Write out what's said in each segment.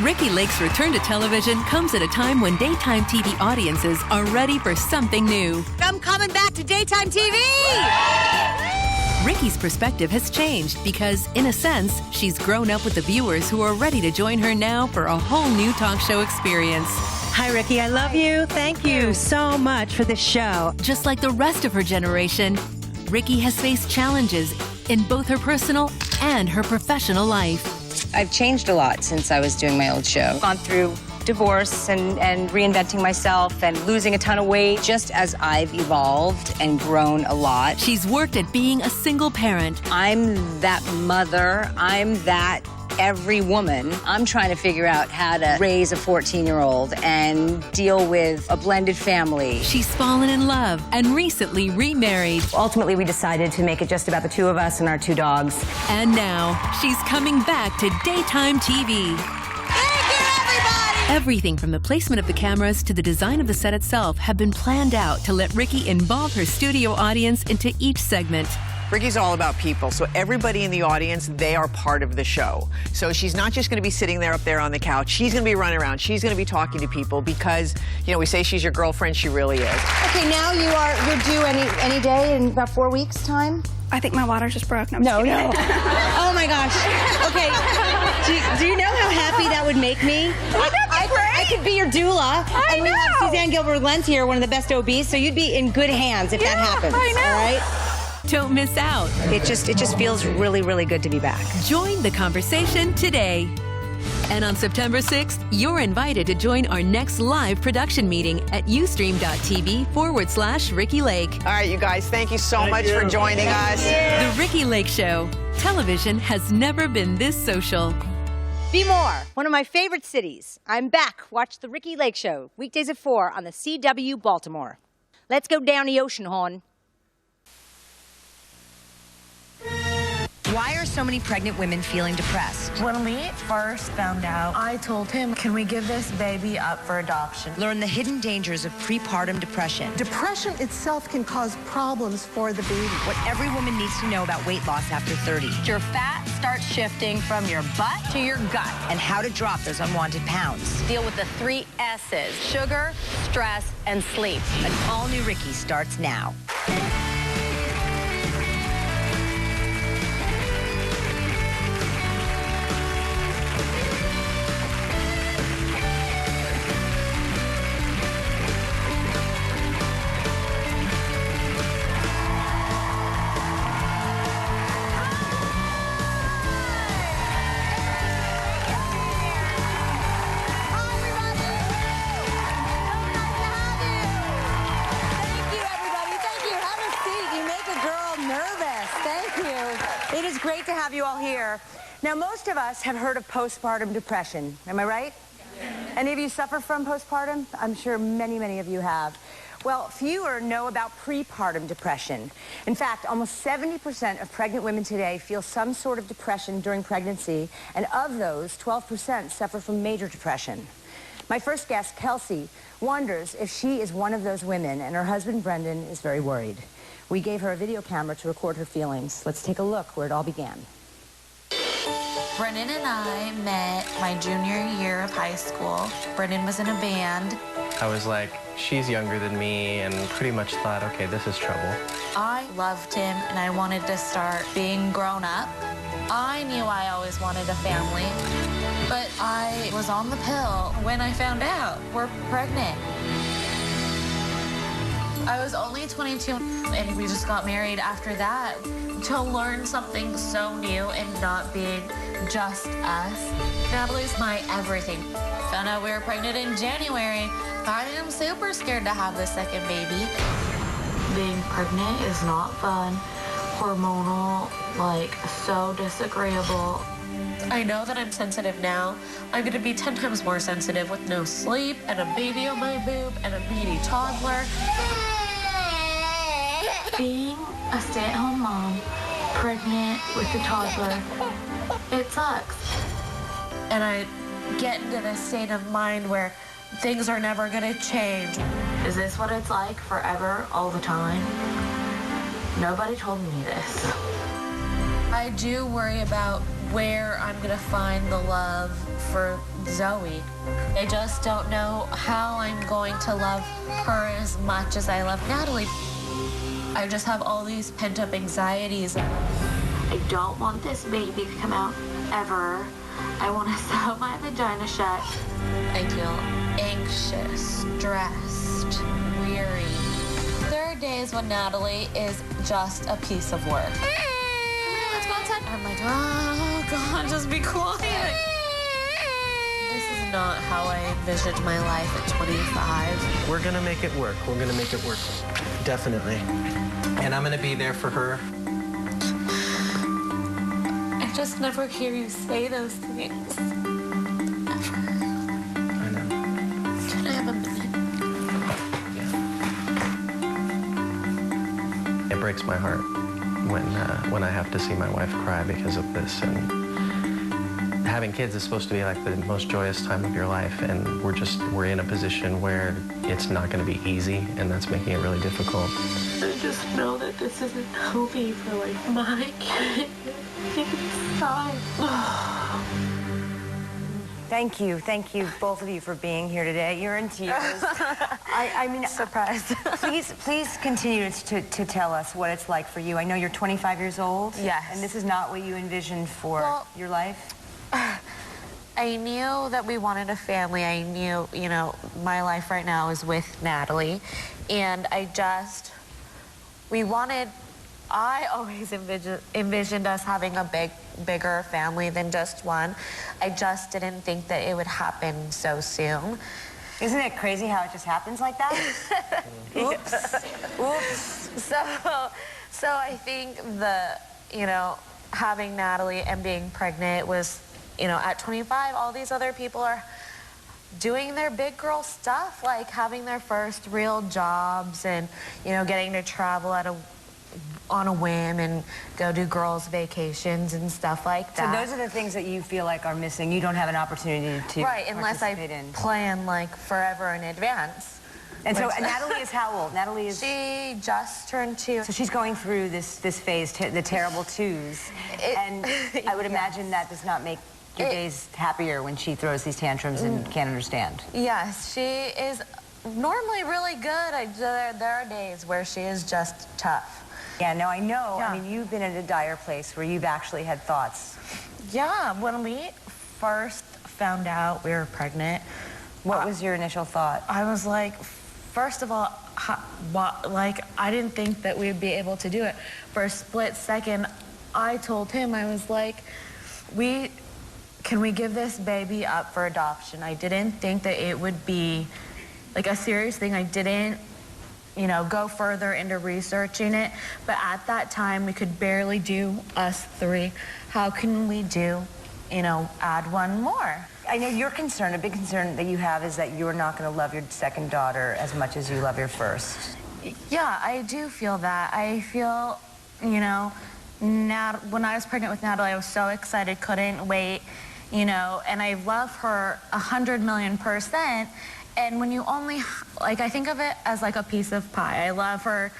Ricki Lake's return to television comes at a time when daytime TV audiences are ready for something new. I'm coming back to daytime TV! Ricki's perspective has changed because, in a sense, she's grown up with the viewers who are ready to join her now for a whole new talk show experience. Hi, Ricki. I love you. Thank you so much for this show. Just like the rest of her generation, Ricki has faced challenges in both her personal and her professional life. I've changed a lot since I was doing my old show. Gone through divorce and reinventing myself and losing a ton of weight. Just as I've evolved and grown a lot. She's worked at being a single parent. I'm that mother. I'm that every woman. I'm trying to figure out how to raise a 14-year-old and deal with a blended family. She's fallen in love and recently remarried. Ultimately, we decided to make it just about the two of us and our 2 dogs. And now she's coming back to daytime TV. Thank you, everybody! Everything from the placement of the cameras to the design of the set itself have been planned out to let Ricki involve her studio audience into each segment. Ricki's all about people, so everybody in the audience, they are part of the show. So she's not just going to be sitting there up there on the couch. She's going to be running around. She's going to be talking to people because, you know, we say she's your girlfriend. She really is. Okay, now you're due any day in about 4 weeks' time? I think my water just broke. No. Oh my gosh. Okay. Do you know how happy that would make me? I could be your doula. And we have Suzanne Gilbert-Lentz here, one of the best OBs, so you'd be in good hands if that happens. I know. All right? Don't miss out. It just feels really, really good to be back. Join the conversation today. And on September 6th, you're invited to join our next live production meeting at ustream.tv/Ricki Lake. All right, you guys, thank you so much for joining us. The Ricki Lake Show. Television has never been this social. Be more, one of my favorite cities. I'm back. Watch the Ricki Lake Show, weekdays at 4 on the CW Baltimore. Let's go down the ocean, hon. Why are so many pregnant women feeling depressed? When we first found out, I told him, can we give this baby up for adoption? Learn the hidden dangers of prepartum depression. Depression itself can cause problems for the baby. What every woman needs to know about weight loss after 30. Your fat starts shifting from your butt to your gut. And how to drop those unwanted pounds. Deal with the 3 S's, sugar, stress, and sleep. An all-new Ricki starts now. Great to have you all here. Now, most of us have heard of postpartum depression. Am I right? Any of you suffer from postpartum? I'm sure many, many of you have. Well, fewer know about prepartum depression. In fact, almost 70% of pregnant women today feel some sort of depression during pregnancy, and of those, 12% suffer from major depression. My first guest, Kelsey, wonders if she is one of those women, and her husband, Brendan, is very worried. We gave her a video camera to record her feelings. Let's take a look where it all began. Brendan and I met my junior year of high school. Brendan was in a band. I was like, she's younger than me, and pretty much thought, okay, this is trouble. I loved him, and I wanted to start being grown up. I knew I always wanted a family, but I was on the pill when I found out we're pregnant. I was only 22, and we just got married after that. To learn something so new and not being just us. Natalie's my everything. Found out we were pregnant in January. I am super scared to have the second baby. Being pregnant is not fun. Hormonal, like, so disagreeable. I know that I'm sensitive now. I'm gonna be 10 times more sensitive with no sleep and a baby on my boob and a needy toddler. Being a stay-at-home mom, pregnant with a toddler, it sucks. And I get into this state of mind where things are never gonna change. Is this what it's like forever, all the time? Nobody told me this. I do worry about where I'm gonna find the love for Zoe. I just don't know how I'm going to love her as much as I love Natalie. I just have all these pent-up anxieties. I don't want this baby to come out ever. I want to sew my vagina shut. I feel anxious, stressed, weary. There are days when Natalie is just a piece of work. Let's go outside. I'm like, oh God, just be quiet. This is not how I envisioned my life at 25. We're gonna make it work. We're gonna make it work. Definitely. And I'm gonna be there for her. I just never hear you say those things. Ever. I know. Can I have a minute? Yeah. It breaks my heart when I have to see my wife cry because of this. And having kids is supposed to be like the most joyous time of your life, and we're in a position where it's not going to be easy, and that's making it really difficult. I just know that this isn't healthy for like my kid. Thank you, both of you, for being here today. You're in tears. I mean, surprised. Please continue to tell us what it's like for you. I know you're 25 years old. Yes. And this is not what you envisioned for your life. I knew that we wanted a family. I knew, you know, my life right now is with Natalie, and I always envisioned us having a bigger family than just one. I just didn't think that it would happen so soon. Isn't it crazy how it just happens like that? Oops. Oops. So I think having Natalie and being pregnant was, at 25, all these other people are doing their big girl stuff, like having their first real jobs and, getting to travel on a whim and go do girls' vacations and stuff like that. So those are the things that you feel like are missing. You don't have an opportunity to unless I plan like forever in advance. And so Natalie is how old? Natalie is... She just turned 2. So she's going through this phase, the terrible twos. And I would imagine that does not make your days happier when she throws these tantrums and can't understand. Yes, she is normally really good. There are days where she is just tough. Yeah, no, I know. Yeah. I mean, you've been in a dire place where you've actually had thoughts. Yeah, when we first found out we were pregnant... What was your initial thought? I was like, first of all, I didn't think that we'd be able to do it. For a split second, I told him, I was like, can we give this baby up for adoption? I didn't think that it would be like a serious thing. I didn't go further into researching it. But at that time, we could barely do us 3. How can we do, add one more? I know your concern, a big concern that you have is that you're not going to love your second daughter as much as you love your first. Yeah, I do feel that. I feel, when I was pregnant with Natalie, I was so excited, couldn't wait, and I love her 100 million %. And when you only, I think of it as like a piece of pie. I love her,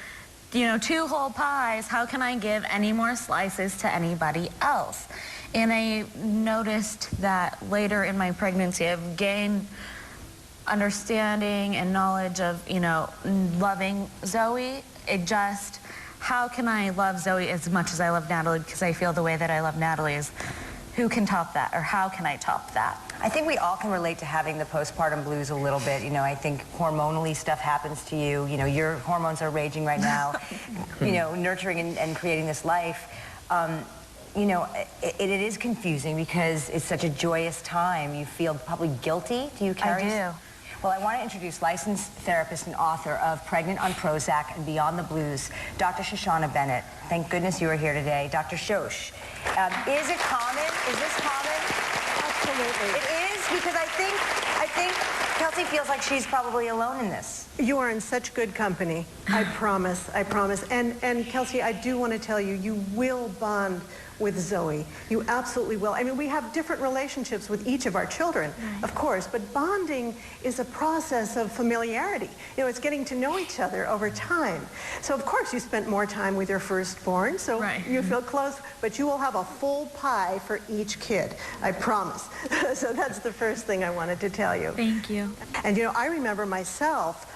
2 whole pies. How can I give any more slices to anybody else? And I noticed that later in my pregnancy, I've gained understanding and knowledge of, loving Zoe. How can I love Zoe as much as I love Natalie? Because I feel the way that I love Natalie is, who can top that, or how can I top that? I think we all can relate to having the postpartum blues a little bit. I think hormonally stuff happens to you. Your hormones are raging right now, nurturing and creating this life. It is confusing because it's such a joyous time. You feel probably guilty. Do you carry? I do. Well, I want to introduce licensed therapist and author of Pregnant on Prozac and Beyond the Blues, Dr. Shoshana Bennett. Thank goodness you are here today. Dr. Shosh, is it common? Is this common? Absolutely. It is, because I think Kelsey feels like she's probably alone in this. You are in such good company. I promise. I promise. And Kelsey, I do want to tell you, you will bond with Zoe. You absolutely will. I mean, we have different relationships with each of our children, of course, but bonding is a process of familiarity. You know, it's getting to know each other over time. So, of course, you spent more time with your firstborn, so you feel close, but you will have a full pie for each kid. I promise. So that's the first thing I wanted to tell you. Thank you. And, you know, I remember myself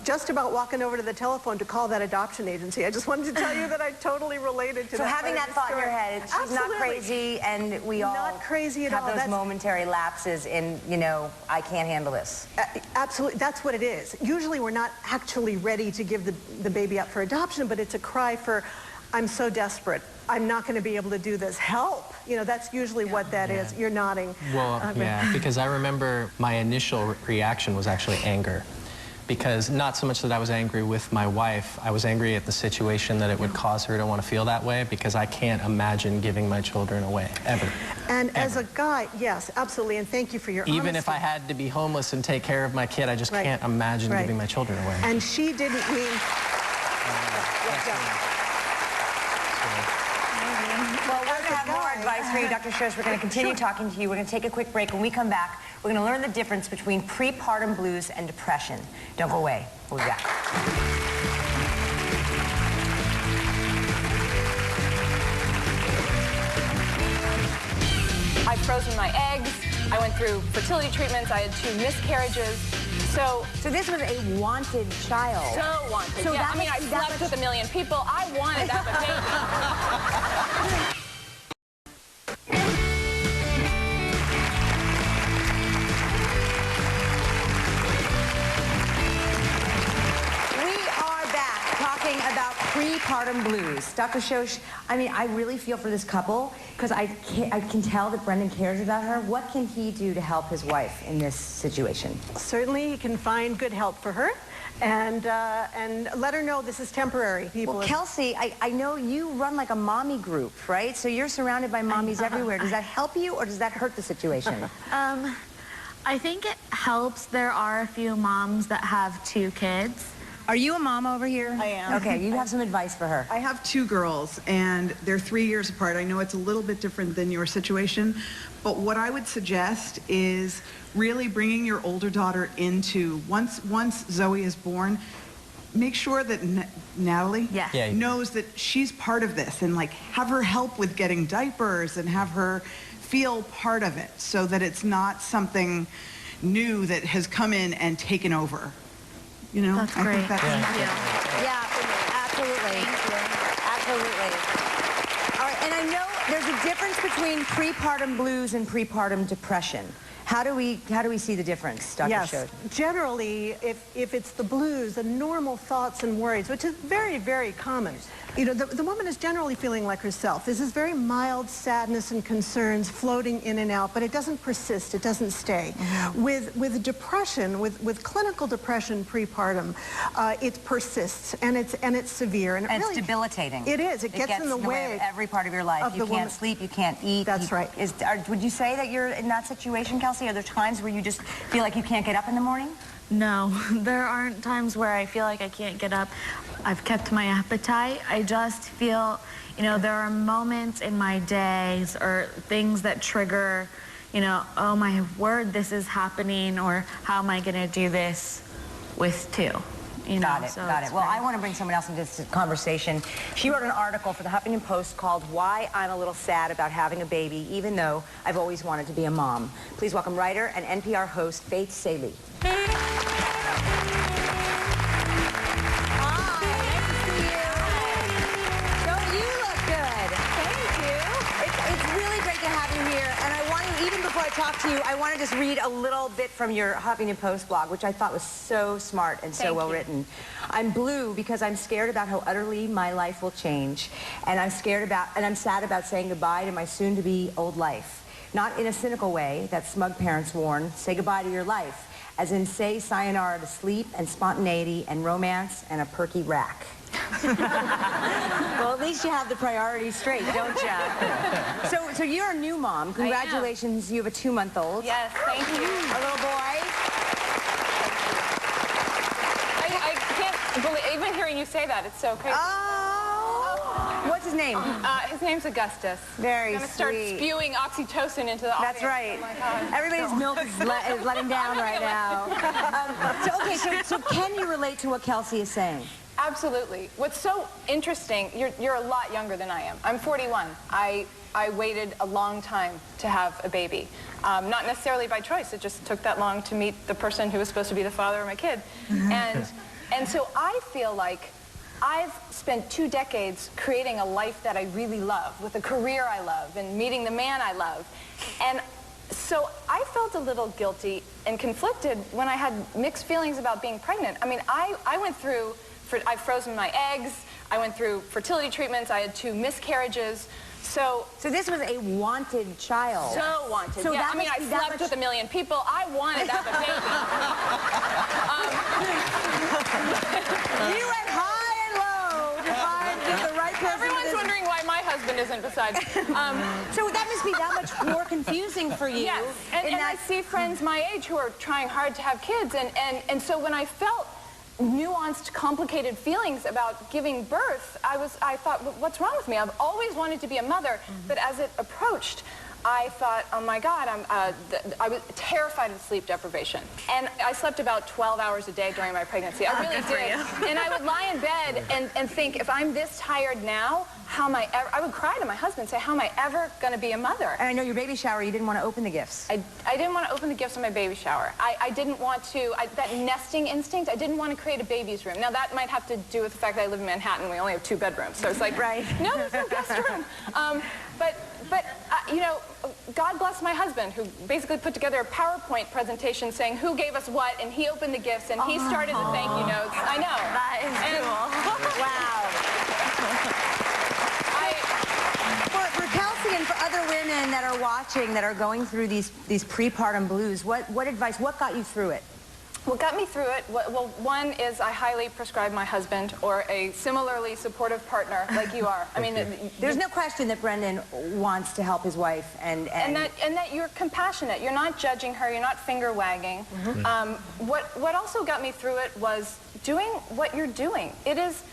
just about walking over to the telephone to call that adoption agency. I just wanted to tell you that I totally related to So that. having that thought in your head, she's not crazy, and we all not crazy at have all. those momentary lapses in, you know, I can't handle this. Absolutely, that's what it is. Usually we're not actually ready to give the baby up for adoption, but it's a cry for, I'm so desperate. I'm not going to be able to do this. Help. You know, that's usually what that is. You're nodding. Well, yeah, because I remember my initial reaction was actually anger. Because not so much that I was angry with my wife, I was angry at the situation that it would cause her to want to feel that way, because I can't imagine giving my children away, ever. And as a guy, yes, absolutely, and thank you for your honesty. Even if I had to be homeless and take care of my kid, I just can't imagine giving my children away. And she didn't mean... Well, we're going to have more advice for you, Dr. Stroess. We're going to continue talking to you. We're going to take a quick break. When we come back, we're going to learn the difference between prepartum blues and depression. Don't go away. We'll be back. I've frozen my eggs. I went through fertility treatments. I had 2 miscarriages. So this was a wanted child. So wanted. So yeah, I mean, I slept with 1 million people. I wanted that baby. About prepartum blues. Dr. Stroess, I mean, I really feel for this couple because I can tell that Brendan cares about her. What can he do to help his wife in this situation? Certainly, he can find good help for her and let her know this is temporary. Well, Kelsey, I know you run like a mommy group, right? So you're surrounded by mommies everywhere. Does that help you or does that hurt the situation? I think it helps. There are a few moms that have 2 kids. Are you a mom over here? I am. Okay, you have some advice for her. I have 2 girls, and they're 3 years apart. I know it's a little bit different than your situation, but what I would suggest is really bringing your older daughter into, once Zoe is born, make sure that Natalie knows that she's part of this, and like have her help with getting diapers and have her feel part of it so that it's not something new that has come in and taken over. You know, that's great. I think that's yeah, absolutely. Absolutely. All right, and I know there's a difference between prepartum blues and prepartum depression. How do we see the difference, Dr. Stroess? Yes, generally, if it's the blues, the normal thoughts and worries, which is very, very common. You know, the woman is generally feeling like herself. This is very mild sadness and concerns floating in and out, but it doesn't persist, it doesn't stay. With depression, with clinical depression prepartum, it persists and it's severe. And it's debilitating. It is. It gets in the way of every part of your life. You can't sleep, you can't eat. That's right. Would you say that you're in that situation, Kelsey? Are there times where you just feel like you can't get up in the morning? No, there aren't times where I feel like I can't get up. I've kept my appetite. I just feel, you know, there are moments in my days or things that trigger, you know, oh my word, this is happening, or how am I going to do this with 2? You know, got it. Well, I want to bring someone else into this conversation. She wrote an article for the Huffington Post called Why I'm a Little Sad About Having a Baby, Even Though I've Always Wanted to Be a Mom. Please welcome writer and NPR host Faith Salie. Before I talk to you, I want to just read a little bit from your Huffington Post blog, which I thought was so smart and so well written. I'm blue because I'm scared about how utterly my life will change, and I'm sad about saying goodbye to my soon-to-be old life. Not in a cynical way that smug parents warn, say goodbye to your life, as in say sayonara to sleep and spontaneity and romance and a perky rack. Well, at least you have the priorities straight, don't you? So you're a new mom. Congratulations. You have a 2-month-old. Yes, thank you. A little boy. Even hearing you say that, it's so crazy. Oh! What's his name? His name's Augustus. Very I'm gonna start sweet. spewing oxytocin into the audience. That's right. Oh my God. Everybody's milk is letting down right now. So can you relate to what Kelsey is saying? Absolutely. What's so interesting, you're a lot younger than I am. I'm 41. I waited a long time to have a baby. Not necessarily by choice. It just took that long to meet the person who was supposed to be the father of my kid. And so I feel like I've spent 2 decades creating a life that I really love, with a career I love, and meeting the man I love. And so I felt a little guilty and conflicted when I had mixed feelings about being pregnant. I mean, I went through, I've frozen my eggs, I went through fertility treatments, I had 2 miscarriages. So this was a wanted child. So wanted. So yeah, I mean, I slept with 1 million people. I wanted to have a baby. You went high and low to find the right person. Everyone's wondering why my husband isn't beside me. So that must be that much more confusing for you. Yes, and I see friends my age who are trying hard to have kids, and so when I felt nuanced, complicated feelings about giving birth, I thought, what's wrong with me? I've always wanted to be a mother, but as it approached, I thought, oh my God, I was terrified of sleep deprivation. And I slept about 12 hours a day during my pregnancy. I really did. And I would lie in bed and think, if I'm this tired now, how am I ever, I would cry to my husband and say, how am I ever going to be a mother? And I know your baby shower, you didn't want to open the gifts. I didn't want to open the gifts on my baby shower. I didn't want to, that nesting instinct, I didn't want to create a baby's room. Now that might have to do with the fact that I live in Manhattan, we only have 2 bedrooms. So it's like, right. No, there's no guest room. But you know, God bless my husband, who basically put together a PowerPoint presentation saying who gave us what, and he opened the gifts, and he started the thank you notes. I know. That is cool. Wow. For Kelsey and for other women that are watching, that are going through these prepartum blues, what advice, what got you through it? What got me through it, well, one is I highly prescribe my husband or a similarly supportive partner like you are. I mean, there's no question that Brendan wants to help his wife and that you're compassionate. You're not judging her. You're not finger wagging. What also got me through it was doing what you're doing. It is.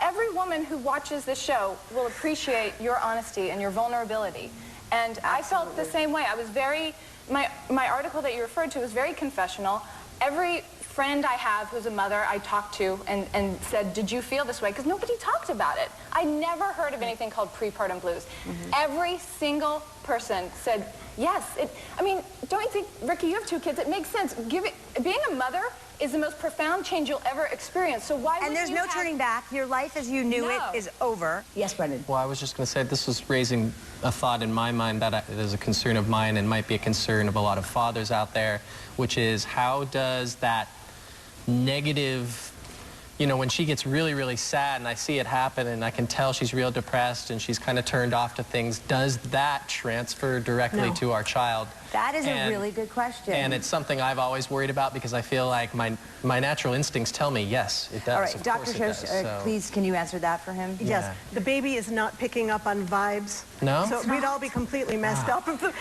Every woman who watches this show will appreciate your honesty and your vulnerability. And I felt the same way. I was very, my article that you referred to was very confessional. Every friend I have who's a mother I talked to and said, did you feel this way? Because nobody talked about it. I never heard of anything called prepartum blues. Every single person said, yes. I mean, don't you think, Ricki, you have 2 kids, it makes sense. Being a mother is the most profound change you'll ever experience. So why And there's no turning back. Your life as you knew it is over. Yes, Brendan. Well, I was just going to say this was raising a thought in my mind that is a concern of mine and might be a concern of a lot of fathers out there, which is how does that negative, you know, when she gets really, really sad and I see it happen and I can tell she's real depressed and she's kind of turned off to things, does that transfer directly to our child? That is a really good question. And it's something I've always worried about because I feel like my natural instincts tell me, yes, it does. All right, Dr. Shosh, please, can you answer that for him? Yes. The baby is not picking up on vibes. No? So we'd all be completely messed up if we're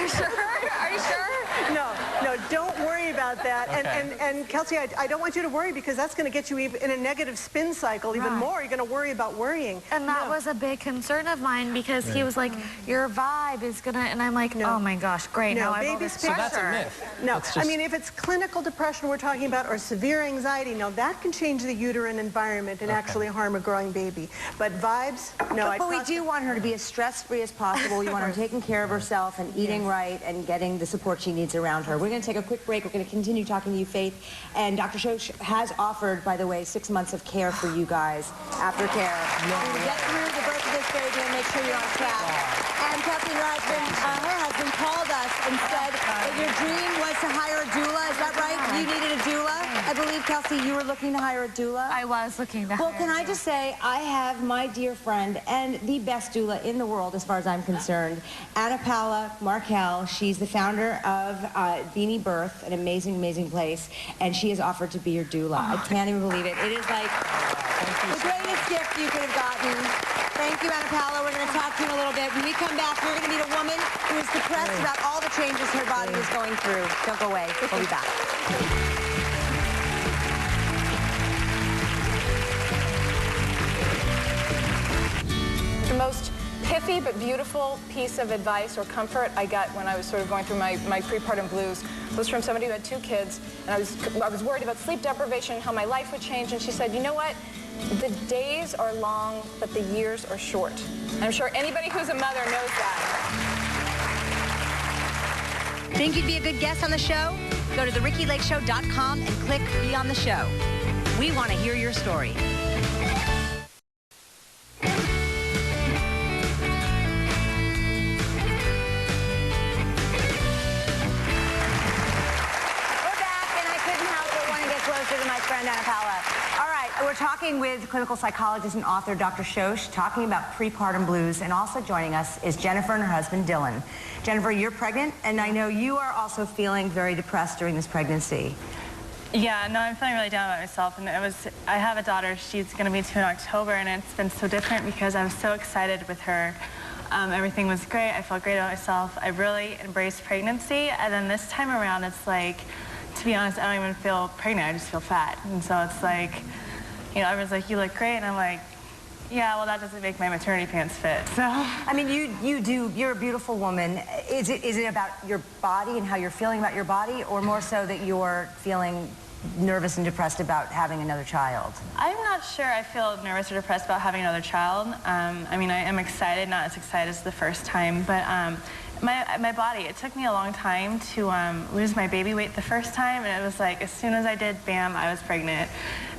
sure. Are you sure? No, don't worry about that. And Kelsey, I don't want you to worry because that's going to get you in a negative spin cycle even more. You're going to worry about worrying. And that was a big concern of mine because he was like, your vibe is going to, and I'm like, oh my gosh, great. No, baby's so that's a myth. No, I mean, if it's clinical depression we're talking about or severe anxiety, no, that can change the uterine environment and actually harm a growing baby. But vibes, no. But we do want her to be as stress-free as possible. We want her taking care of herself and eating right and getting the support she needs around her. We're going to take a quick break. We're going to continue talking to you, Faith. And Dr. Shosh has offered, by the way, 6 months of care for you guys, aftercare. To get through the birth of this baby and make sure you're on track. And Kelsey, her husband called us and said that your dream was to hire a doula. Is that right? You needed a doula? I believe, Kelsey, you were looking to hire a doula? I was looking to hire Well, can I just say, I have my dear friend and the best doula in the world, as far as I'm concerned, Anna Paula Markel. She's the founder of Beanie Birth, an amazing, amazing place, and she has offered to be your doula. I can't even believe it. It is like the greatest gift you could have gotten. Thank you, Anna Paula. We're going to talk to you in a little bit. When we come back, we're going to meet a woman who is depressed about all the changes her body is going through. Don't go away. We'll be back. The most pithy but beautiful piece of advice or comfort I got when I was sort of going through my prepartum blues was from somebody who had 2 kids, and I was worried about sleep deprivation and how my life would change, and she said, you know what? The days are long, but the years are short. And I'm sure anybody who's a mother knows that. Think you'd be a good guest on the show? Go to therickilakeshow.com and click Be on the Show. We want to hear your story. We're talking with clinical psychologist and author Dr. Shosh, talking about prepartum blues, and also joining us is Jennifer and her husband Dylan. Jennifer, you're pregnant, and I know you are also feeling very depressed during this pregnancy. Yeah, no, I'm feeling really down about myself, and I have a daughter. She's going to be 2 in October, and it's been so different because I was so excited with her. Everything was great. I felt great about myself. I really embraced pregnancy, and then this time around, it's like, to be honest, I don't even feel pregnant. I just feel fat, and so it's like, you know, everyone's like, you look great, and I'm like, yeah, well, that doesn't make my maternity pants fit, so. I mean, you're a beautiful woman. Is it about your body and how you're feeling about your body, or more so that you're feeling nervous and depressed about having another child? I'm not sure I feel nervous or depressed about having another child. I mean, I am excited, not as excited as the first time, but my body, it took me a long time to lose my baby weight the first time, and it was like, as soon as I did, bam, I was pregnant.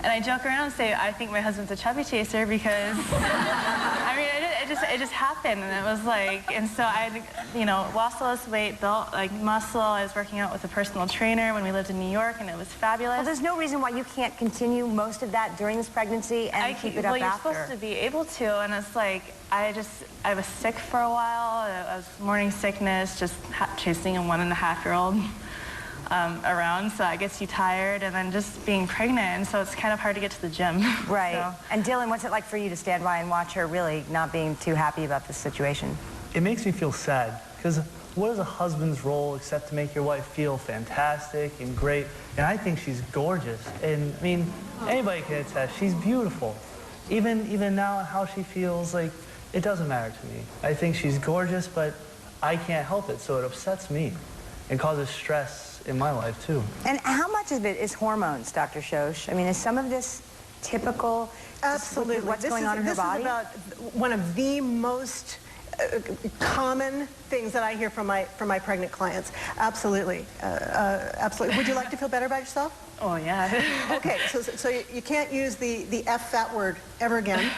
And I joke around and say, I think my husband's a chubby chaser because, I mean, it just happened, and it was like, and so I, you know, lost all this weight, built like muscle. I was working out with a personal trainer when we lived in New York, and it was fabulous. Well, there's no reason why you can't continue most of that during this pregnancy and keep it up after. Well, you're supposed to be able to, and it's like, I was sick for a while. I was morning sickness, just chasing a 1.5-year-old around, so it gets you tired, and then just being pregnant, and so it's kind of hard to get to the gym. Right. So. And Dylan, what's it like for you to stand by and watch her really not being too happy about this situation? It makes me feel sad, because what is a husband's role except to make your wife feel fantastic and great? And I think she's gorgeous, and I mean, anybody can attest, she's beautiful. Even now, how she feels, like, it doesn't matter to me. I think she's gorgeous, but I can't help it, so it upsets me and causes stress in my life, too. And how much of it is hormones, Dr. Shosh? I mean, is some of this typical? Absolutely. What's going on in her body? This is about one of the most common things that I hear from my pregnant clients. Absolutely. Absolutely. Would you like to feel better about yourself? Oh, yeah. Okay, so you can't use the F fat word ever again.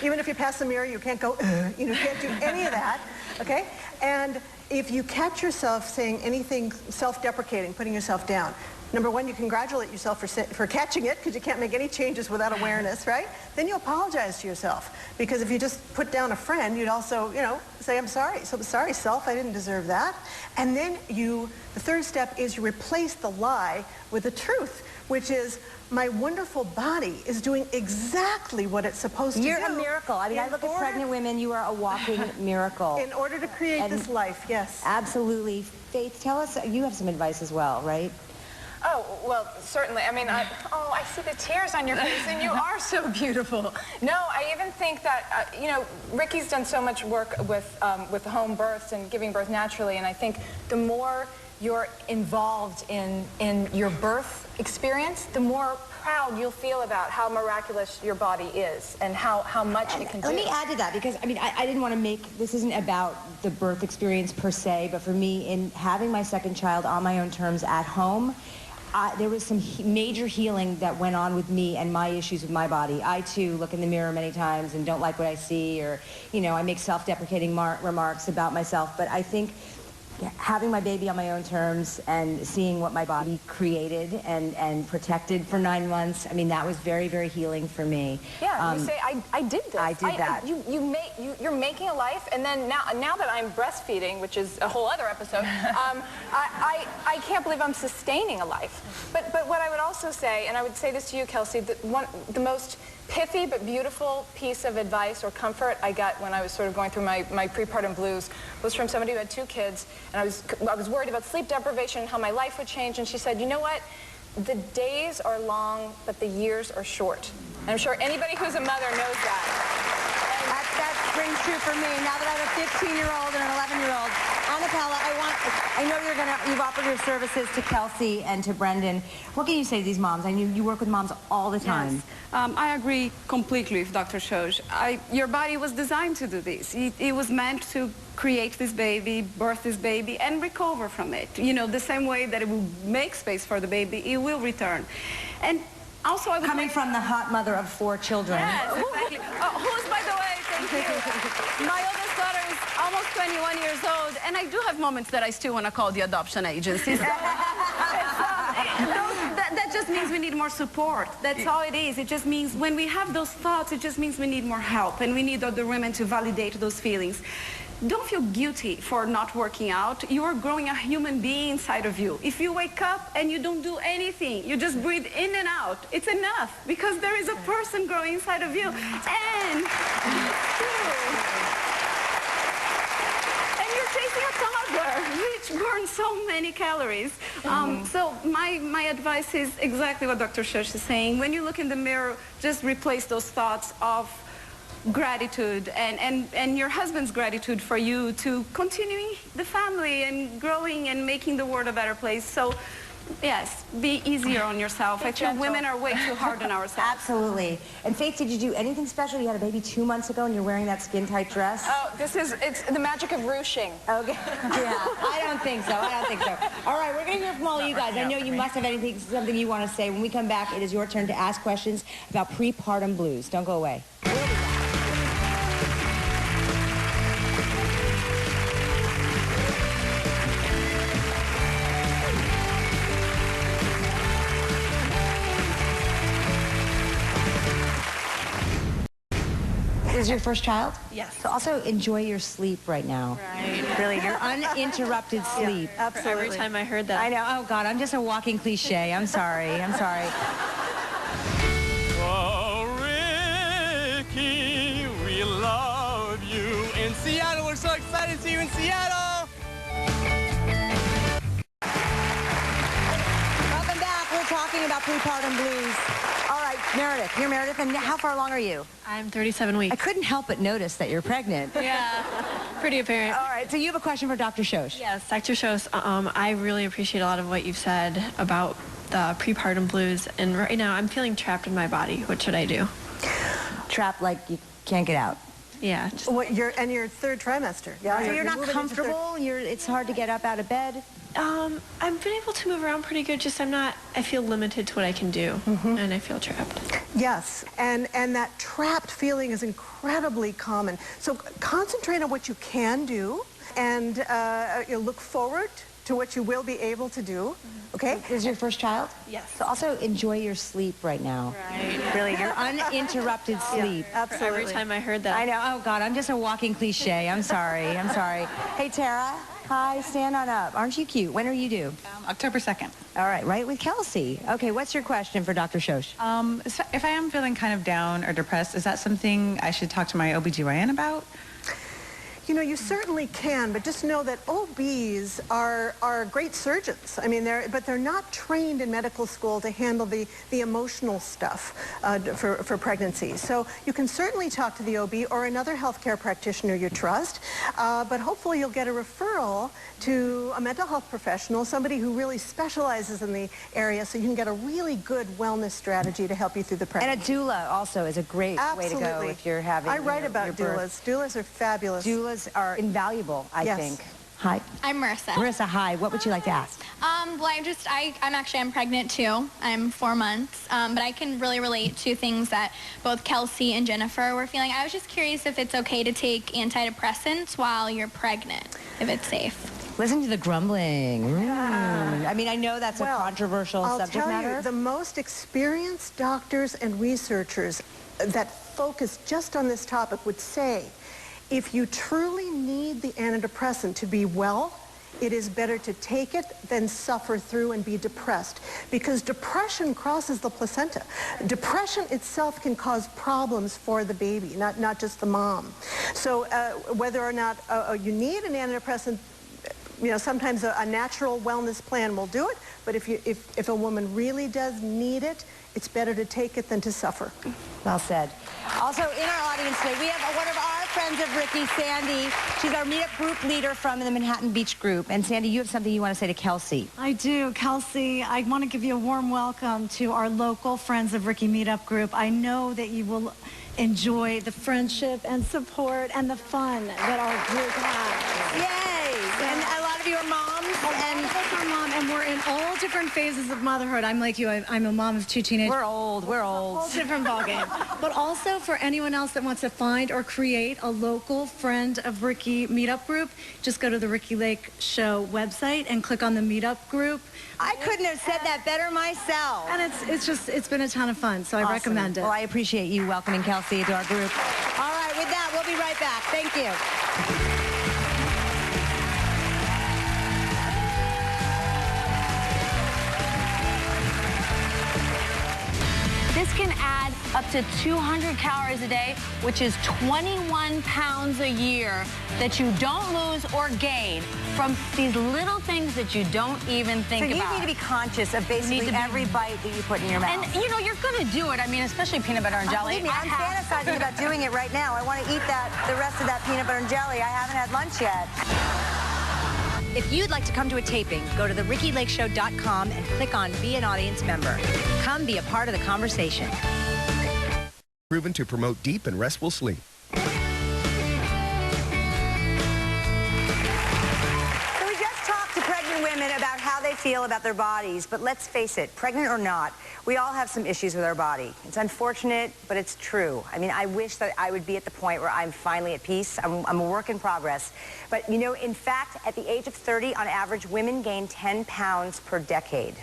Even if you pass the mirror, you can't go, you know, you can't do any of that, okay? And if you catch yourself saying anything self-deprecating, putting yourself down, number one, you congratulate yourself for catching it, because you can't make any changes without awareness, right? Then you apologize to yourself, because if you just put down a friend, you'd also, you know, say, I'm sorry. So, sorry, self, I didn't deserve that. And then the third step is you replace the lie with the truth, which is, my wonderful body is doing exactly what it's supposed to do. You're a miracle. I mean, I look at pregnant women, you are a walking miracle. In order to create this life, yes. Absolutely. Faith, tell us, you have some advice as well, right? Oh, well, certainly. I mean, I see the tears on your face, and you are so beautiful. No, I even think that, you know, Ricki's done so much work with home births and giving birth naturally, and I think the more you're involved in your birth experience, the more proud you'll feel about how miraculous your body is and how much it can do. Let me add to that, because, I mean, I didn't want to make, this isn't about the birth experience per se, but for me, in having my second child on my own terms at home, there was some major healing that went on with me and my issues with my body. I, too, look in the mirror many times and don't like what I see, or, you know, I make self-deprecating remarks about myself, but I think having my baby on my own terms and seeing what my body created and protected for 9 months, I mean, that was very, very healing for me. Yeah, you say, I did this. I did that. You're making a life, and then now that I'm breastfeeding, which is a whole other episode, I can't believe I'm sustaining a life. But what I would also say, and I would say this to you, Kelsey, the most pithy but beautiful piece of advice or comfort I got when I was sort of going through my prepartum blues was from somebody who had 2 kids, and I was worried about sleep deprivation and how my life would change, and she said, you know what? The days are long, but the years are short. And I'm sure anybody who's a mother knows that. That's rings true for me. Now that I have a 15-year-old and an 11-year-old. Annapella, I know you've offered your services to Kelsey and to Brendan. What can you say to these moms? I know you work with moms all the time. Yes. I agree completely with Dr. Shosh. Your body was designed to do this. It was meant to create this baby, birth this baby, and recover from it. You know, the same way that it will make space for the baby, it will return. And also, I would coming from the hot mother of 4 children. Yes, exactly. Who's, by the way, thank you. My oldest daughter is almost 21 years old, and I do have moments that I still want to call the adoption agency. So that just means we need more support. That's all it is. It just means when we have those thoughts, it just means we need more help, and we need other women to validate those feelings. Don't feel guilty for not working out. You are growing a human being inside of you. If you wake up and you don't do anything, you just breathe in and out, it's enough, because there is a person growing inside of you. And you're chasing a toddler, which burns so many calories. So my advice is exactly what Dr. Shosh is saying. When you look in the mirror, just replace those thoughts of gratitude and your husband's gratitude for you to continuing the family and growing and making the world a better place. So yes, be easier on yourself. I feel women are way too hard on ourselves. Absolutely. And Faith, did you do anything special? You had a baby 2 months ago and you're wearing that skin-tight dress? Oh, it's the magic of ruching. Okay. Yeah, I don't think so. All right, we're going to hear from all of you guys. I know you must have something you want to say. When we come back, it is your turn to ask questions about prepartum blues. Don't go away. We'll be back. This is your first child? Yes. So also enjoy your sleep right now. Right. Really, your uninterrupted sleep. Yeah, absolutely. Every time I heard that. I know. Oh, God, I'm just a walking cliche. I'm sorry. Oh, Ricki, we love you. In Seattle, we're so excited to see you in Seattle. Welcome back. We're talking about prepartum blues. All right, Meredith. You're Meredith, and how far along are you? I'm 37 weeks. I couldn't help but notice that you're pregnant. Yeah, pretty apparent. All right, so you have a question for Dr. Shosh. Yes, Dr. Shosh, I really appreciate a lot of what you've said about the prepartum blues, and right now I'm feeling trapped in my body. What should I do? Trapped like you can't get out. Yeah. Your 3rd trimester. Yeah. So you're not comfortable? It's hard to get up out of bed? I've been able to move around pretty good, just I feel limited to what I can do, and I feel trapped. Yes, and that trapped feeling is incredibly common. So concentrate on what you can do, and look forward to what you will be able to do, okay? This is your first child? Yes. So also enjoy your sleep right now. Right. Really, your uninterrupted sleep. Yeah, absolutely. Every time I heard that. I know. Oh, God, I'm just a walking cliche. I'm sorry. Hey, Tara. Hi, stand on up. Aren't you cute? When are you due? October 2nd. All right, right with Kelsey. Okay, what's your question for Dr. Shosh? If I am feeling kind of down or depressed, is that something I should talk to my OBGYN about? You know, you certainly can, but just know that OBs are great surgeons. I mean, they're not trained in medical school to handle the emotional stuff for pregnancy. So you can certainly talk to the OB or another healthcare practitioner you trust, but hopefully you'll get a referral to a mental health professional, somebody who really specializes in the area, so you can get a really good wellness strategy to help you through the pregnancy. And a doula also is a great way to go if you're having I write about your birth. doulas. Doulas are fabulous. Doulas are invaluable, I think. Hi. I'm Marissa. Marissa, hi. What would you like to ask? Well, I'm pregnant too. I'm 4 months, but I can really relate to things that both Kelsey and Jennifer were feeling. I was just curious if it's okay to take antidepressants while you're pregnant, if it's safe. Listen to the grumbling. I mean, I know that's a controversial subject matter. I'll tell you, the most experienced doctors and researchers that focus just on this topic would say, if you truly need the antidepressant to be well, it is better to take it than suffer through and be depressed, because depression crosses the placenta. Depression itself can cause problems for the baby, not just the mom. So whether or not you need an antidepressant, you know, sometimes a natural wellness plan will do it, but if a woman really does need it, it's better to take it than to suffer. Well said. Also, in our audience today, we have one of our friends of Ricki, Sandy. She's our meetup group leader from the Manhattan Beach group. And Sandy, you have something you want to say to Kelsey. I do. Kelsey, I want to give you a warm welcome to our local Friends of Ricki meetup group. I know that you will enjoy the friendship and support and the fun that our group has. Yay! And a lot of you are moms. And we're in all different phases of motherhood. I'm like you. I'm a mom of 2 teenagers. We're old. We're old. Whole different ballgame. But also for anyone else that wants to find or create a local Friend of Ricki meetup group, just go to the Ricki Lake Show website and click on the meetup group. I couldn't have said that better myself. And it's been a ton of fun, so I recommend it. Well, I appreciate you welcoming Kelsey to our group. All right, with that, we'll be right back. Thank you. This can add up to 200 calories a day, which is 21 pounds a year that you don't lose or gain from these little things that you don't even think about. So you need to be conscious of basically every bite that you put in your mouth. And, you know, you're going to do it. I mean, especially peanut butter and jelly. Believe me, I'm fantasizing about doing it right now. I want to eat the rest of that peanut butter and jelly. I haven't had lunch yet. If you'd like to come to a taping, go to therickilakeshow.com and click on Be an Audience Member. Come be a part of the conversation. Proven to promote deep and restful sleep. So we just talked to pregnant women about how they feel about their bodies, but let's face it, pregnant or not, we all have some issues with our body. It's unfortunate, but it's true. I mean, I wish that I would be at the point where I'm finally at peace. I'm a work in progress. But, you know, in fact, at the age of 30, on average, women gain 10 pounds per decade.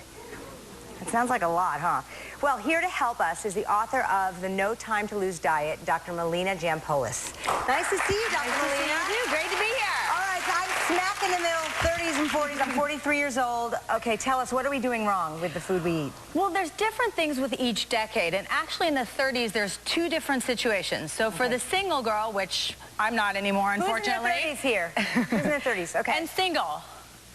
It sounds like a lot, huh? Well, here to help us is the author of The No Time to Lose Diet, Dr. Melina Jampoulos. Nice to see you, Dr. Melina. Nice to see you, too. Great to be here. All right, so I'm smack in the middle, 30s and 40s. I'm 43 years old. Okay, tell us, what are we doing wrong with the food we eat? Well, there's different things with each decade, and actually in the 30s, there's 2 different situations. So for the single girl, which I'm not anymore, unfortunately. Who's in their 30s here? Who's in their 30s? Okay. And single.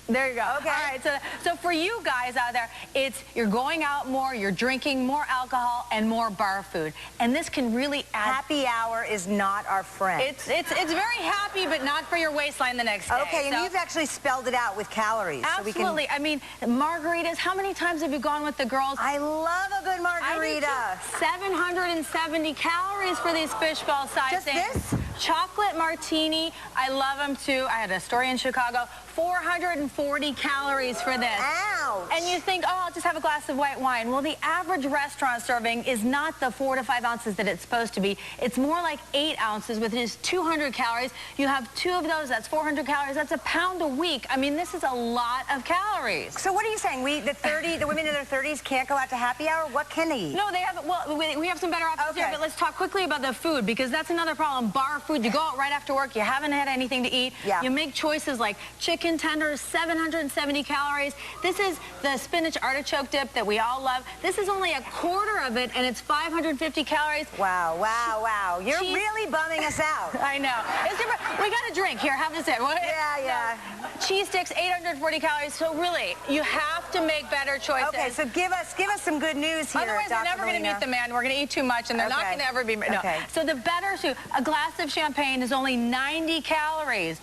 There you go. Okay. All right. So for you guys out there, it's you're going out more, you're drinking more alcohol and more bar food, and this can really add. Happy hour is not our friend. It's very happy, but not for your waistline the next day. Okay, and you've actually spelled it out with calories. Absolutely. I mean, margaritas. How many times have you gone with the girls? I love a good margarita. 770 calories for these fishbowl size Just things. this? Chocolate martini. I love them too. I had a story in Chicago. 440 calories for this. Ouch. And you think, oh, I'll just have a glass of white wine. Well, the average restaurant serving is not the 4 to 5 ounces that it's supposed to be. It's more like 8 ounces with just 200 calories. You have 2 of those, that's 400 calories. That's a pound a week. I mean, this is a lot of calories. So what are you saying? The women in their 30s can't go out to happy hour? What can they eat? No, they have, well, we have some better options here, but let's talk quickly about the food, because that's another problem. Bar food, you go out right after work, you haven't had anything to eat. Yeah. You make choices like chicken tenders, 770 calories. This is the spinach artichoke dip that we all love. This is only a quarter of it, and it's 550 calories. Wow, wow, wow. You're really bumming us out. I know. It's different. We got a drink here. Have this in. Yeah. Cheese sticks, 840 calories. So really, you have to make better choices. Okay, so give us some good news here, Otherwise, we're never going to meet the man. We're going to eat too much, and they're not going to ever be. No. Okay. So the better soup, a glass of champagne is only 90 calories.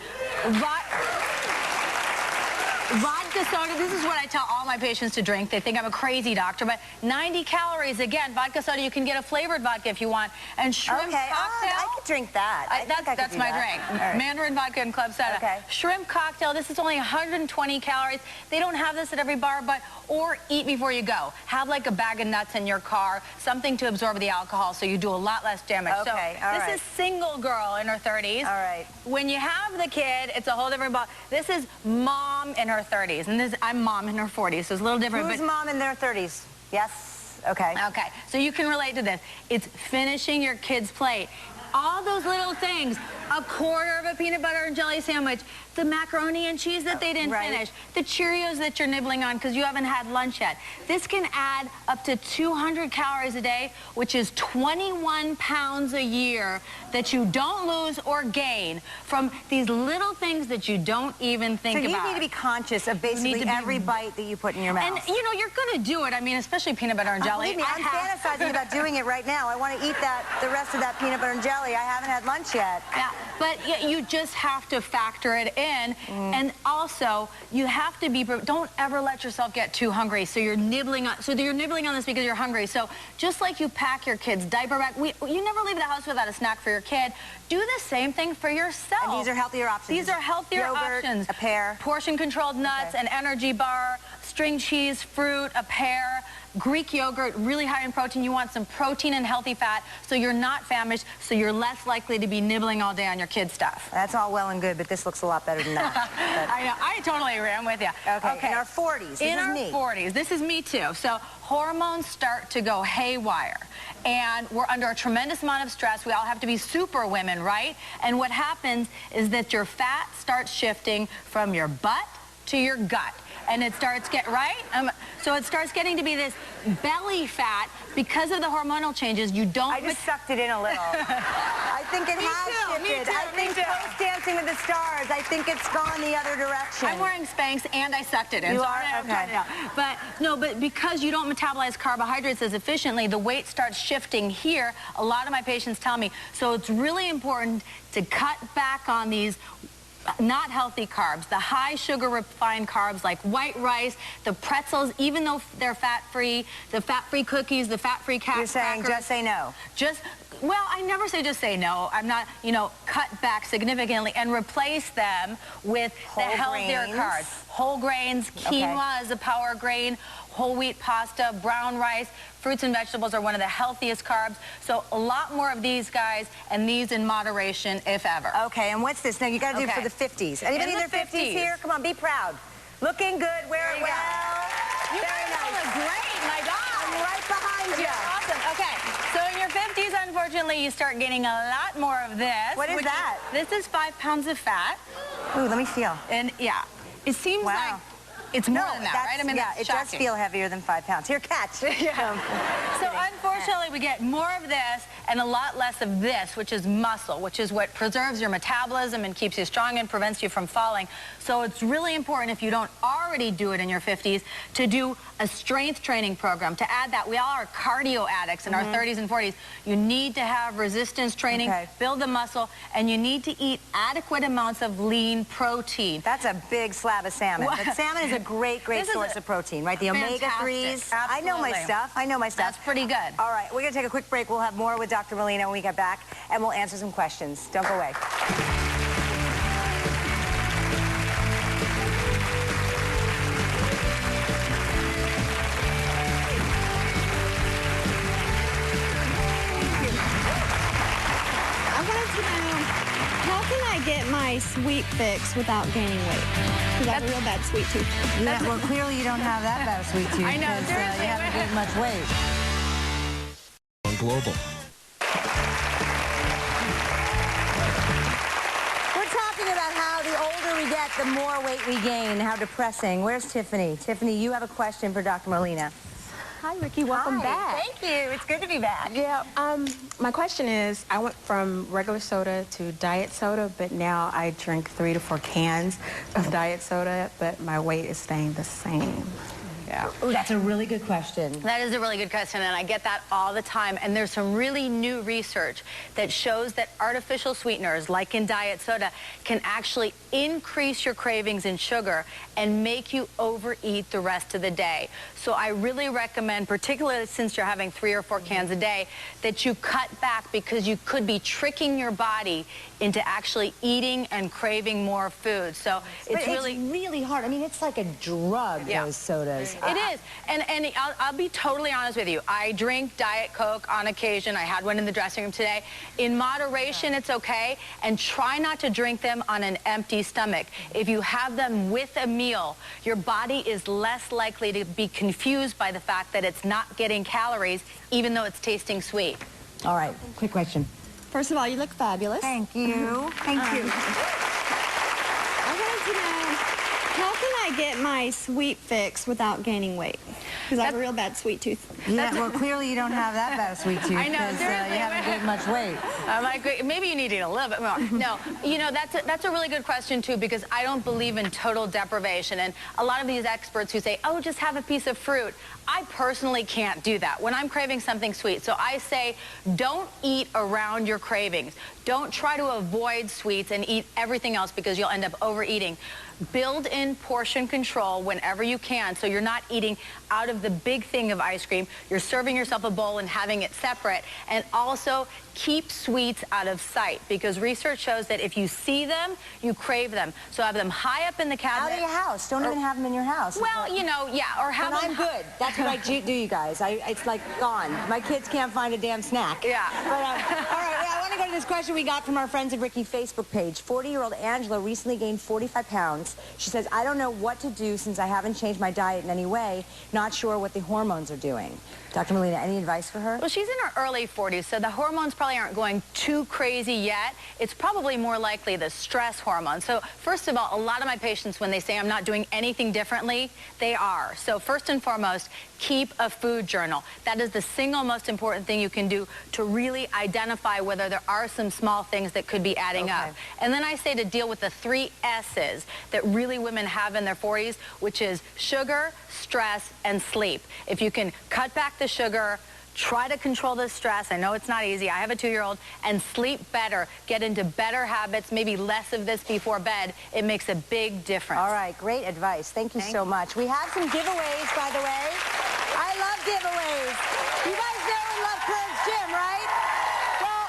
Vodka soda, this is what I tell all my patients to drink. They think I'm a crazy doctor, but 90 calories. Again, vodka soda, you can get a flavored vodka if you want. And shrimp cocktail. I could drink that. That's my drink. Right. Mandarin vodka and club soda. Okay. Shrimp cocktail, this is only 120 calories. They don't have this at every bar, or eat before you go. Have like a bag of nuts in your car, something to absorb the alcohol so you do a lot less damage. Okay, so this is single girl in her 30s. All right. When you have the kid, it's a whole different ball. This is mom in her 30s, and I'm mom in her 40s, so it's a little different. Who's mom in their 30s? Yes? Okay. Okay, so you can relate to this. It's finishing your kid's plate. All those little things, a quarter of a peanut butter and jelly sandwich, the macaroni and cheese that they didn't finish, the Cheerios that you're nibbling on because you haven't had lunch yet. This can add up to 200 calories a day, which is 21 pounds a year that you don't lose or gain from these little things that you don't even think about. So you need to be conscious of basically every bite that you put in your mouth. And, you know, you're going to do it. I mean, especially peanut butter and jelly. Believe me, I'm fantasizing about doing it right now. I want to eat the rest of that peanut butter and jelly. I haven't had lunch yet. Yeah. But you just have to factor it in. And also, you have to be, don't ever let yourself get too hungry. So you're nibbling on this because you're hungry. So just like you pack your kid's diaper bag, you never leave the house without a snack for your kid. Do the same thing for yourself. And these are healthier options. These are healthier Yogurt, options. a pear. Portion-controlled nuts, an energy bar, string cheese, fruit, a pear, Greek yogurt, really high in protein. You want some protein and healthy fat so you're not famished, so you're less likely to be nibbling all day on your kid's stuff. That's all well and good, but this looks a lot better than that. I know. I totally agree. I'm with you. Okay. In our 40s. In our 40s. This is me too. So hormones start to go haywire. And we're under a tremendous amount of stress. We all have to be super women, right? And what happens is that your fat starts shifting from your butt to your gut. And it starts so it starts getting to be this belly fat because of the hormonal changes. You don't. I just sucked it in a little. I think it has shifted. I think post Dancing with the Stars, I think it's gone the other direction. I'm wearing Spanx and I sucked it in. You are? Okay. But because you don't metabolize carbohydrates as efficiently, the weight starts shifting here. A lot of my patients tell me. So it's really important to cut back on these not healthy carbs, the high sugar refined carbs like white rice, the pretzels, even though they're fat-free, the fat-free cookies, the fat-free crackers. You're saying just say no. Well, I never say just say no. I'm not, cut back significantly and replace them with the healthier carbs. Whole grains, quinoa is a power grain, whole wheat pasta, brown rice, fruits and vegetables are one of the healthiest carbs. So a lot more of these guys and these in moderation, if ever. Okay, and what's this? Now, you got to do it for the 50s. Anybody in their 50s here? Come on, be proud. Looking good, wear it well. You guys all look great, my God. I'm right behind you. Awesome. Okay, so in your 50s, unfortunately, you start getting a lot more of this. What is that? This is 5 pounds of fat. Ooh, let me feel. And yeah, it seems like it's more than that, right? I mean, yeah, it does feel heavier than 5 pounds. Here, catch. So unfortunately, we get more of this and a lot less of this, which is muscle, which is what preserves your metabolism and keeps you strong and prevents you from falling. So it's really important, if you don't already do it in your 50s, to do a strength training program. To add that, we all are cardio addicts in our 30s and 40s. You need to have resistance training, build the muscle, and you need to eat adequate amounts of lean protein. That's a big slab of salmon. But salmon is a great source of protein, right? The omega-3s. I know my stuff. I know my stuff. That's pretty good. All right, we're going to take a quick break. We'll have more with Dr. Molina when we get back, and we'll answer some questions. Don't go away. Get my sweet fix without gaining weight. Because I have a real bad sweet tooth. Yeah, well, clearly you don't have that bad sweet tooth. I know, seriously. You haven't gained much weight. Global. We're talking about how the older we get, the more weight we gain. How depressing. Where's Tiffany? Tiffany, you have a question for Dr. Molina. Hi, Ricki. Welcome back. Thank you. It's good to be back. Yeah. My question is, I went from regular soda to diet soda, but now I drink 3 to 4 cans of diet soda, but my weight is staying the same. Yeah. Oh, that's a really good question. That is a really good question, and I get that all the time. And there's some really new research that shows that artificial sweeteners, like in diet soda, can actually increase your cravings in sugar and make you overeat the rest of the day. So I really recommend, particularly since you're having 3 or 4 cans a day, that you cut back, because you could be tricking your body into actually eating and craving more food. So it's really hard. I mean, it's like a drug, those sodas. It is. And I'll be totally honest with you. I drink Diet Coke on occasion. I had one in the dressing room today. In moderation, it's okay. And try not to drink them on an empty stomach. If you have them with a meal, your body is less likely to be confused by the fact that it's not getting calories, even though it's tasting sweet. All right. Quick question. First of all, you look fabulous. Thank you. Thank you. I wanted to know, how can I get my sweet fix without gaining weight? because I have a real bad sweet tooth. Yeah, well, clearly you don't have that bad a sweet tooth. I know, because, seriously. you haven't gained much weight. Maybe you need to eat a little bit more. No, you know, that's a really good question, too, because I don't believe in total deprivation. And a lot of these experts who say, oh, just have a piece of fruit. I personally can't do that when I'm craving something sweet. So I say, don't eat around your cravings. Don't try to avoid sweets and eat everything else because you'll end up overeating. Build in portion control whenever you can so you're not eating out of the big thing of ice cream. You're serving yourself a bowl and having it separate. And also keep sweets out of sight because research shows that if you see them, you crave them. So have them high up in the cabinet. Out of your house. Don't even have them in your house. Well, you know, yeah, or have them. I'm good. That's what I do, you guys. It's like gone. My kids can't find a damn snack. Yeah. But, all right, I want to go to this question we got from our Friends of Ricki Facebook page. 40-year-old Angela recently gained 45 pounds. She says, I don't know what to do since I haven't changed my diet in any way. Not sure what the hormones are doing. Dr. Molina, any advice for her? Well, she's in her early 40s, so the hormones probably aren't going too crazy yet. It's probably more likely the stress hormone. So first of all, a lot of my patients, when they say I'm not doing anything differently, they are. So first and foremost, keep a food journal. That is the single most important thing you can do to really identify whether there are some small things that could be adding up. And then I say to deal with the 3 S's that really women have in their 40s, which is sugar, stress, and sleep. If you can cut back the sugar, try to control the stress. I know it's not easy. I have a 2-year-old. And sleep better. Get into better habits, maybe less of this before bed. It makes a big difference. All right, great advice. Thank you so much. We have some giveaways, by the way. I love giveaways. You guys know and love Curbs Gym, right? Well,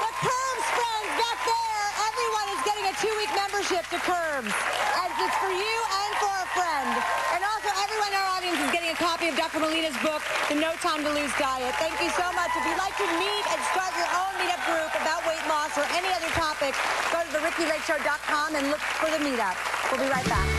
the Curbs friends back there, everyone is getting a 2-week membership to Curbs. And it's for you and for a friend. And also, everyone in our audience is getting a copy of Dr. Molina's book, The No Time to Lose Diet. Thank you so much. If you'd like to meet and start your own meetup group about weight loss or any other topic, go to therickilakeshow.com and look for the meetup. We'll be right back.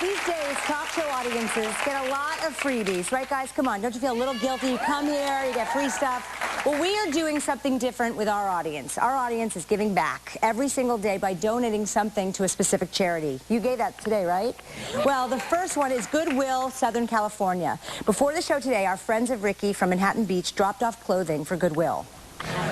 These days, talk show audiences get a lot of freebies, right, guys? Come on, don't you feel a little guilty? You come here, you get free stuff. Well, we are doing something different with our audience. Our audience is giving back every single day by donating something to a specific charity. You gave that today, right? Well, the first one is Goodwill, Southern California. Before the show today, our friends of Ricki from Manhattan Beach dropped off clothing for Goodwill.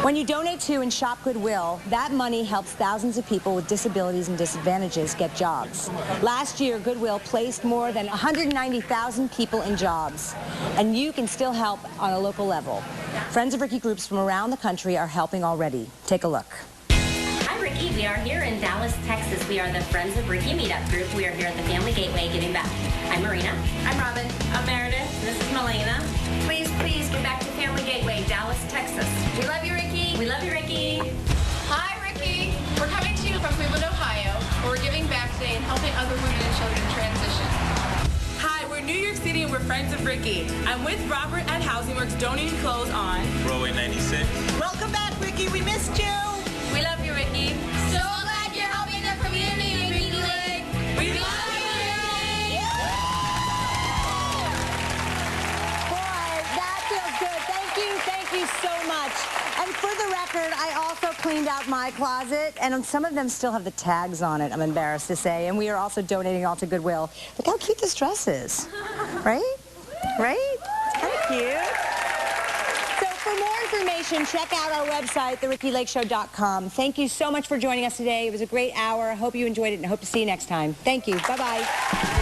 When you donate to and shop Goodwill, that money helps thousands of people with disabilities and disadvantages get jobs. Last year, Goodwill placed more than 190,000 people in jobs, and you can still help on a local level. Friends of Ricki groups from around the country are helping already. Take a look. Hi, Ricki. We are here in Dallas, Texas. We are the Friends of Ricki meetup group. We are here at the Family Gateway giving back. I'm Marina. I'm Robin. I'm Meredith. This is Melena. Please, please give back to Family Gateway, Dallas, Texas. We love you, Ricki. We love you, Ricki. Hi, Ricki. We're coming to you from Cleveland, Ohio, where we're giving back today and helping other women and children transition. Hi, we're New York City and we're Friends of Ricki. I'm with Robert at Housing Works donating clothes on Broadway 96. Welcome back, Ricki. We missed you. We love you, Ricki. So glad you're helping the community, Ricki Lake. We love you. Thank you so much. And for the record, I also cleaned out my closet, and some of them still have the tags on it, I'm embarrassed to say, and we are also donating all to Goodwill. Look how cute this dress is, right? Right? It's kind of cute. So for more information, check out our website, therickilakeshow.com. Thank you so much for joining us today. It was a great hour. I hope you enjoyed it, and I hope to see you next time. Thank you. Bye-bye.